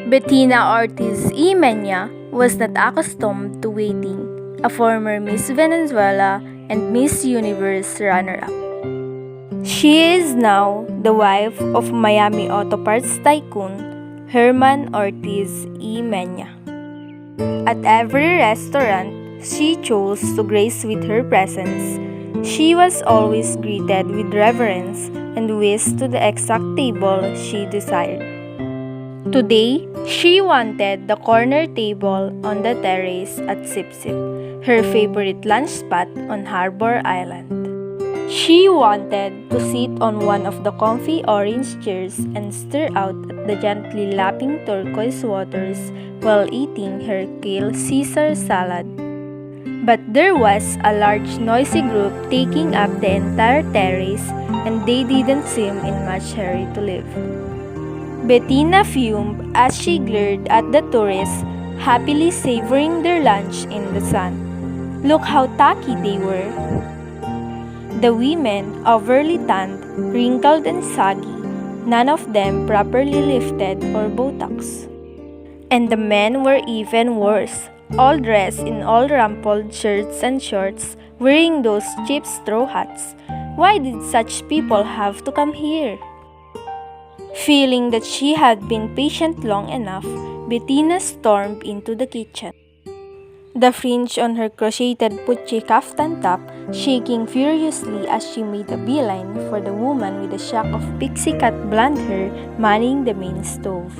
Bettina Ortiz y Mena was not accustomed to waiting, a former Miss Venezuela and Miss Universe runner-up. She is now the wife of Miami Auto Parts tycoon Herman Ortiz y Mena. At every restaurant she chose to grace with her presence, she was always greeted with reverence and whisked to the exact table she desired. Today, she wanted the corner table on the terrace at Sip Sip, her favorite lunch spot on Harbor Island. She wanted to sit on one of the comfy orange chairs and stare out at the gently lapping turquoise waters while eating her kale Caesar salad. But there was a large noisy group taking up the entire terrace and they didn't seem in much hurry to leave. Bettina fumed as she glared at the tourists, happily savoring their lunch in the sun. Look how tacky they were. The women, overly tanned, wrinkled and saggy, none of them properly lifted or Botox. And the men were even worse, all dressed in all rumpled shirts and shorts, wearing those cheap straw hats. Why did such people have to come here? Feeling that she had been patient long enough, Bettina stormed into the kitchen. The fringe on her crocheted pucci kaftan top shaking furiously as she made a beeline for the woman with a shock of pixie cut blonde hair manning the main stove.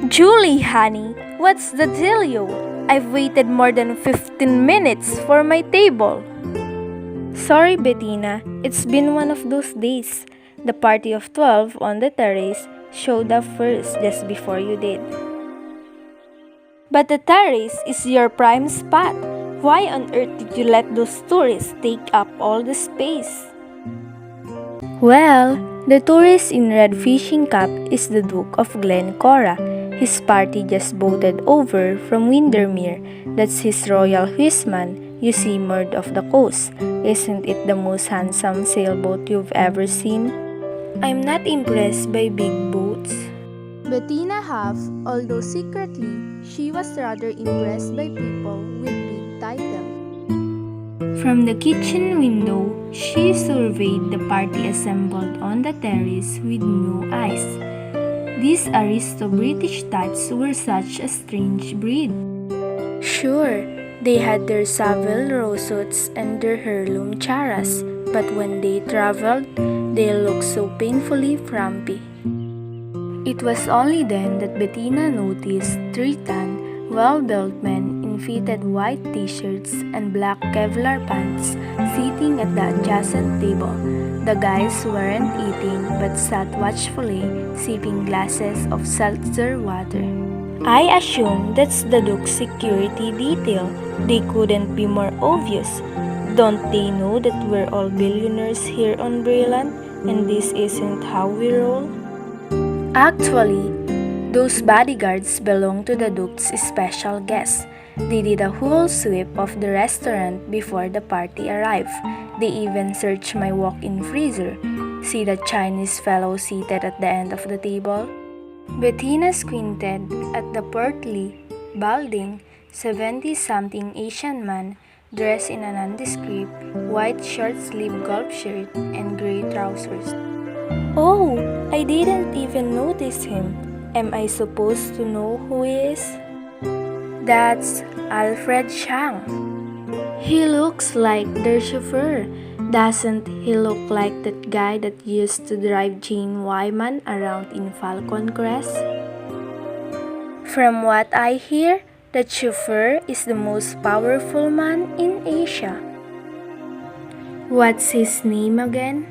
Julie, honey, what's the dealio? I've waited more than 15 minutes for my table. Sorry, Bettina, it's been one of those days. The party of 12 on the terrace showed up first just before you did. But the terrace is your prime spot. Why on earth did you let those tourists take up all the space? Well, the tourist in red fishing cap is the Duke of Glencora. His party just boated over from Windermere. That's his royal huisman, you see moored off the coast. Isn't it the most handsome sailboat you've ever seen? I'm not impressed by big boats. Bettina Huff, although secretly, she was rather impressed by people with big titles. From the kitchen window, she surveyed the party assembled on the terrace with new eyes. These aristo-British types were such a strange breed. Sure, they had their Savile Row suits and their heirloom charas, but when they traveled, they looked so painfully frumpy. It was only then that Bettina noticed three tan, well-built men in fitted white t-shirts and black Kevlar pants sitting at the adjacent table. The guys weren't eating but sat watchfully, sipping glasses of seltzer water. I assume that's the Duke's security detail. They couldn't be more obvious. Don't they know that we're all billionaires here on Brilliant and this isn't how we roll? Actually, those bodyguards belong to the Duke's special guests. They did a whole sweep of the restaurant before the party arrived. They even searched my walk-in freezer. See that Chinese fellow seated at the end of the table? Bettina squinted at the portly, balding, 70-something Asian man dressed in a nondescript white short-sleeved golf shirt and gray trousers. Oh, I didn't even notice him. Am I supposed to know who he is? That's Alfred Chang. He looks like their chauffeur. Doesn't he look like that guy that used to drive Jane Wyman around in Falcon Crest? From what I hear, the chauffeur is the most powerful man in Asia. What's his name again?